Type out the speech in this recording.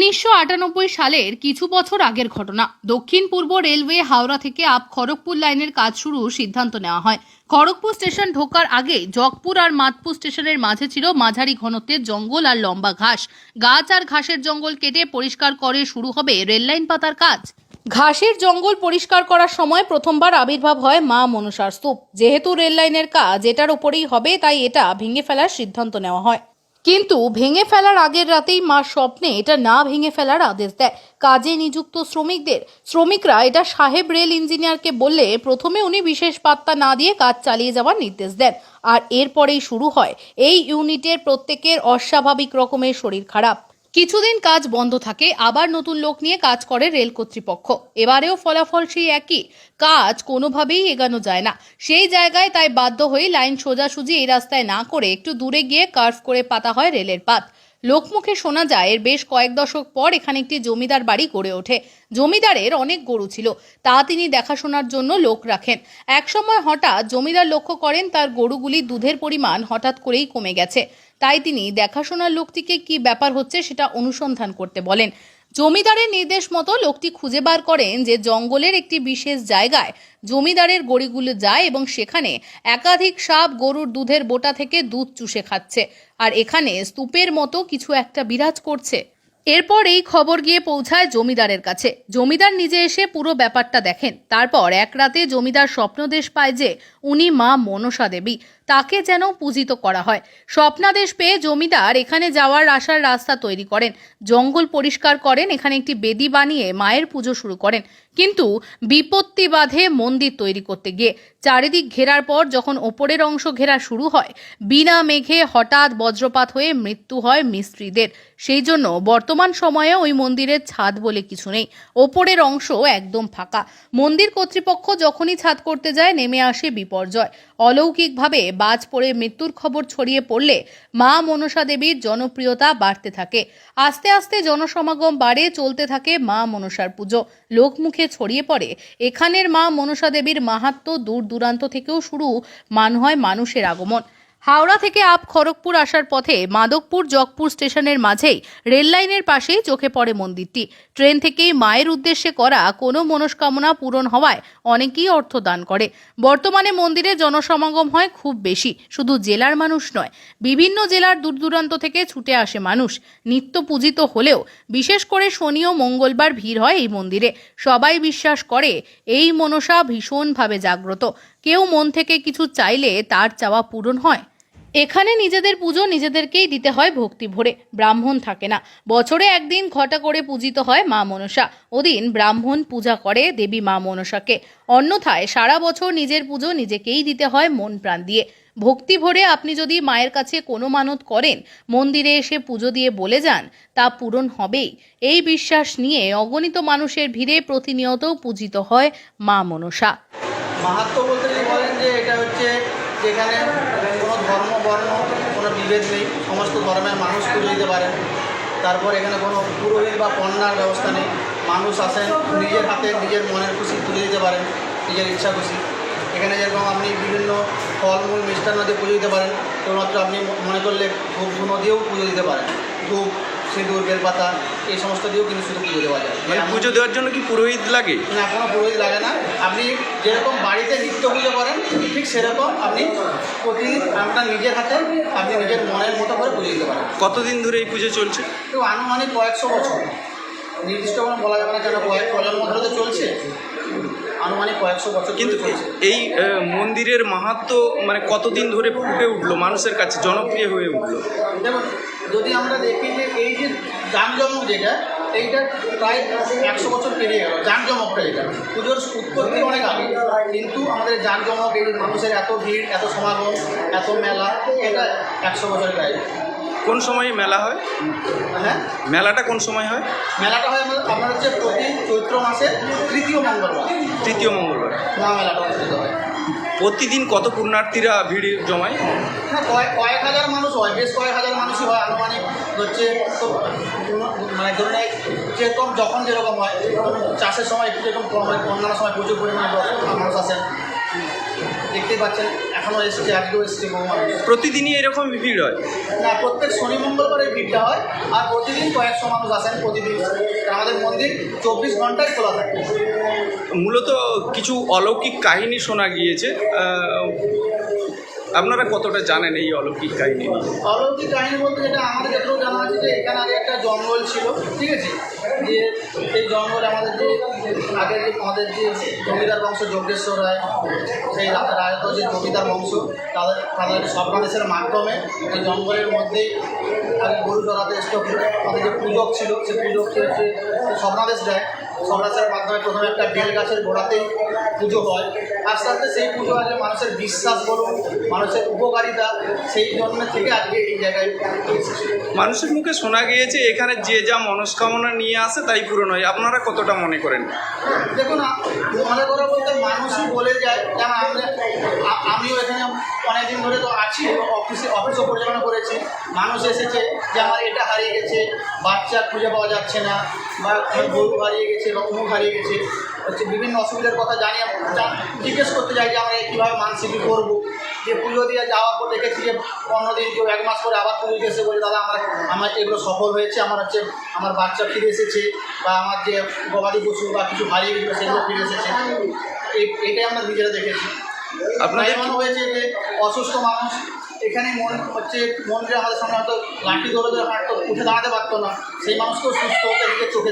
1998 সালের কিছু বছর আগের ঘটনা। দক্ষিণ পূর্ব রেলওয়ে হাওড়া থেকে আপ খড়গপুর লাইনের কাজ শুরুর সিদ্ধান্ত নেওয়া হয়। খড়গপুর স্টেশন ঢোকার আগে জগপুর আর মাদপুর স্টেশনের মাঝে ছিল মাঝারি ঘনত্বের জঙ্গল আর লম্বা ঘাস। গাছ আর ঘাসের জঙ্গল কেটে পরিষ্কার করে শুরু হবে রেললাইন পাতার কাজ। ঘাসের জঙ্গল পরিষ্কার করার সময় প্রথমবার আবির্ভাব হয় মা মনসার স্তূপ। যেহেতু রেললাইনের কাজ এটার উপরেই হবে, তাই এটা ভেঙে ফেলার সিদ্ধান্ত নেওয়া হয়। কিন্তু ভেঙে ফেলার আগের রাতেই মা স্বপ্নে এটা না ভেঙে ফেলার আদেশ দেয় কাজে নিযুক্ত শ্রমিকরা এটা সাহেব রেল ইঞ্জিনিয়ারকে বললে প্রথমে উনি বিশেষ পাত্তা না দিয়ে কাজ চালিয়ে যাওয়ার নির্দেশ দেন। আর এরপরেই শুরু হয় এই ইউনিটের প্রত্যেকের অস্বাভাবিক রকমের শরীর খারাপ। কিছুদিন কাজ বন্ধ থাকে, আবার নতুন লোক নিয়ে কাজ করে রেল কর্তৃপক্ষ। এবারেও ফলাফল সেই একই, কাজ কোনোভাবেই এগানো যায় না। সেই জায়গায় তাই বাধ্য হয়ে লাইন সোজাসুজি এই রাস্তায় না করে একটু দূরে গিয়ে কার্ভ করে পাতা হয় রেলের পাত। লোকমুখে শোনা যায় এর বেশ কয়েক দশক পর এখানে একটি জমিদার বাড়ি গড়ে ওঠে। জমিদারের অনেক গরু ছিল, তা তিনি দেখাশোনার জন্য লোক রাখেন। একসময় হঠাৎ জমিদার লক্ষ্য করেন তার গরুগুলির দুধের পরিমাণ হঠাৎ করেই কমে গেছে। তাই তিনি দেখাশোনার লোকটিকে কি ব্যাপার হচ্ছে সেটা অনুসন্ধান করতে বলেন। জমিদারের নির্দেশ মতো লোকটি খুঁজে বার করেন যে জঙ্গলের একটি বিশেষ জায়গায় জমিদারের গরুগুলো যায় এবং সেখানে একাধিক সাপ গরুর দুধের বোটা থেকে দুধ চুষে খাচ্ছে, আর এখানে স্তূপের মতো কিছু একটা বিরাজ করছে। এরপর এই খবর গিয়ে পৌঁছায় জমিদারের কাছে। জমিদার নিজে এসে পুরো ব্যাপারটা দেখেন। তারপর এক রাতে জমিদার স্বপ্নদেশ পায় যে উনি মা মনসা দেবী, তাকে যেন পূজিত করা হয়। স্বপ্নাদেশ পেয়ে জমিদার এখানে যাওয়ার আসার রাস্তা তৈরি করেন, জঙ্গল পরিষ্কার করেন, এখানে একটি বেদি বানিয়ে মায়ের পুজো শুরু করেন। কিন্তু বিপত্তি বাধে মন্দির তৈরি করতে গিয়ে। চারিদিক ঘেরার পর যখন ওপরের অংশ ঘেরা শুরু হয়, বিনা মেঘে হঠাৎ বজ্রপাত হয়ে মৃত্যু হয় মিস্ত্রিদের। সেই জন্য বর্তমান সময়ে ওই মন্দিরের ছাদ বলে কিছু নেই, ওপরের অংশ একদম ফাঁকা। মন্দির কর্তৃপক্ষ যখনই ছাদ করতে যায় নেমে আসে বিপর্যয়। অলৌকিকভাবে বাজ পড়ে মৃত্যুর খবর ছড়িয়ে পড়লে মা মনসা দেবীর জনপ্রিয়তা বাড়তে থাকে। আস্তে আস্তে জনসমাগম বাড়ে, চলতে থাকে মা মনসার পুজো। লোকমুখে ছড়িয়ে পড়ে এখানের মা মনসা দেবীর মাহাত্ম্য। দূর দূরান্ত থেকেও শুরু হয় মানুষের আগমন। হাওড়া থেকে আপ খড়গপুর আসার পথে মাদকপুর জগপুর স্টেশনের মাঝেই রেললাইনের পাশেই চোখে পড়ে মন্দিরটি। ট্রেন থেকেই মায়ের উদ্দেশ্যে করা কোনো মনস্কামনা পূরণ হওয়ায় অনেকেই অর্থ দান করে। বর্তমানে মন্দিরে জনসমাগম হয় খুব বেশি। শুধু জেলার মানুষ নয়, বিভিন্ন জেলার দূর দূরান্ত থেকে ছুটে আসে মানুষ। নিত্য পূজিত হলেও বিশেষ করে শনি ও মঙ্গলবার ভিড় হয় এই মন্দিরে। সবাই বিশ্বাস করে এই মনসা ভীষণভাবে জাগ্রত। কেউ মন থেকে কিছু চাইলে তার চাওয়া পূরণ হয়। এখানে নিজেদের পুজো নিজেদেরকেই দিতে হয় ভক্তি ভরে। ব্রাহ্মণ থাকে না। বছরে একদিন ঘটা করে পূজিত হয় মা মনসা। ওদিন ব্রাহ্মণ পূজা করে দেবী মা মনসাকে। অন্যথায় সারা বছর নিজের পুজো নিজেকেই দিতে হয় মন প্রাণ দিয়ে। ভক্তি ভরে আপনি যদি মায়ের কাছে কোনো মানত করেন, মন্দিরে এসে পুজো দিয়ে বলে যান, তা পূরণ হবেই। এই বিশ্বাস নিয়ে অগণিত মানুষের ভিড়ে প্রতিনিয়ত পূজিত হয় মা মনসা। মাহাত্ম্য বলতে যদি বলেন যে এটা হচ্ছে যেখানে কোনো ধর্ম বর্ণ কোনো বিভেদ নেই, সমস্ত ধর্মের মানুষ পুজো দিতে পারেন। তারপর এখানে কোনো পুরোহিত বা কন্যার ব্যবস্থা নেই। মানুষ আসেন নিজের হাতে নিজের মনের খুশি পুজো দিতে পারেন, নিজের ইচ্ছা খুশি। এখানে যেরকম আপনি বিভিন্ন ফলমূল মিষ্টান্ন দিয়ে পুজো দিতে পারেন, কেবলমাত্র আপনি মনে করলে ধূপ ধুনো দিয়েও পুজো দিতে পারেন। ধূপ, সিঁদুর, বেলপাতা এই সমস্ত দিয়েও কিন্তু শুধু পুজো দেওয়া যায়। মানে পুজো দেওয়ার জন্য কি পুরোহিত লাগে? না, কোনো পুরোহিত লাগে না। আপনি যেরকম বাড়িতে নিত্য পুজো করেন ঠিক সেরকম আপনি প্রতিদিন আপনার নিজের হাতে আপনি নিজের মনের মতো করে পুজো দিতে পারেন। কতদিন ধরে এই পুজো চলছে? তো আনুমানিক কয়েকশো বছর, নির্দিষ্ট কোনো বলা যাবে না, কেন কয়েক প্রজন্ম ধরে তো চলছে। আনুমানিক কয়েকশো বছর কিন্তু এই মন্দিরের মাহাত্ম্য মানে কতদিন ধরে ফুটে উঠলো মানুষের কাছে, জনপ্রিয় হয়ে উঠলো? যেমন যদি আমরা দেখি যে এই যে জাঁকজমক যেটা, এইটা প্রায় 100 বছর পেরিয়ে গেল। জাঁকজমকটা এটা পুজোর উৎপত্তি অনেক আগে, কিন্তু আমাদের জাঁকজমক, এই মানুষের এত ভিড়, এত সমাগম, এত মেলা, এটা 100 বছরের গায়ে। কোন সময় মেলা হয়? হ্যাঁ, মেলাটা কোন সময় হয়? মেলাটা হয় আপনার হচ্ছে প্রতি চৈত্র মাসের তৃতীয় মঙ্গলবার। তৃতীয় মঙ্গলবার মহামেলাটা অনুষ্ঠিত হয়। প্রতিদিন কত পুণ্যার্থীরা ভিড় জমায়? হ্যাঁ, কয়েক হাজার মানুষ হয়, বেশ কয়েক হাজার মানুষই হয়। আনুমানিক হচ্ছে তো মানে ধরুন যেরকম যখন যেরকম হয়, চাষের সময় একটু যেরকম কম হয়, অন্যান্য সময় প্রচুর পরিমাণে মানুষ আসেন। দেখতেই পাচ্ছেন এখনও এসছে, আজকেও এসছে বহু মানুষ। প্রতিদিনই এরকম ভিড় হয়? না, প্রত্যেক শনি মঙ্গলবারে ভিড়টা হয়, আর প্রতিদিন কয়েকশো মানুষ আসেন প্রতিদিন। আমাদের মন্দির 24 ঘন্টায় খোলা থাকে। মূলত কিছু অলৌকিক কাহিনী শোনা গিয়েছে, আপনারা কতটা জানেন এই অলৌকিক কাহিনী? অলৌকিক কাহিনী বলতে যেটা আমাদের যতটুকু জানা আছে যে এখানে আগে একটা জঙ্গল ছিল, ঠিক আছে, যে সেই জঙ্গলে আমাদের যে আগে যে আমাদের যে জমিদার বংশ যজ্ঞেশ্বর রায়, সেই রায়ত যে জমিদার বংশ, তাদের স্বপ্নাদেশের মাধ্যমে এই জঙ্গলের মধ্যেই আগে গরু চড়াতে এসত। আমাদের যে পূজক ছিল, সেই পূজককে হচ্ছে স্বপ্নাদেশ দেয়। স্বপ্নাদেশের মাধ্যমে প্রথমে একটা বেল গাছের গোড়াতেই পুজো হয়। আস্তে আস্তে সেই পুজো আগে মানুষের বিশ্বাস বলুন, মানুষের উপকারিতা, সেই জন্য থেকে আজকে এই জায়গায় এসেছে। মানুষের মুখে শোনা গিয়েছে এখানে যে যা মনস্কামনা নিয়ে আসে তাই পূরণ হয়, আপনারা কতটা মনে করেন? দেখুন, মনে করে বলতে মানুষই বলে যায়, যেমন আমিও এখানে অনেকদিন ধরে তো আছি, অফিসও পরিচালনা করেছি। মানুষ এসেছে যে আমার এটা হারিয়ে গেছে, বাচ্চা খুঁজে পাওয়া যাচ্ছে না, বা গরু হারিয়ে গেছে বা অমুক হারিয়ে গেছে, হচ্ছে বিভিন্ন অসুবিধার কথা জিজ্ঞেস করতে চাই যে আমরা কীভাবে মানসিকই করবো। যে পুজো দিয়ে যাওয়ার পর দেখেছি যে 15 দিন কেউ 1 মাস পরে আবার পুজো দিয়ে এসে বলে দাদা আমার এগুলো সফল হয়েছে, আমার বাচ্চা ফিরে এসেছে, বা আমার যে গবাদি পশু বা কিছু হারিয়ে গেছিলো সেগুলো ফিরে এসেছে। এটাই আমরা নিজেরা দেখেছি। আপনার এমন হয়েছে যে অসুস্থ মানুষ এখানে মন্দিরে আমাদের সামনে হয়তো লাঠি ধরে হাঁটতো, উঠে দাঁড়াতে পারতো না, সেই মানুষকেও সুস্থ হতে নিজের চোখে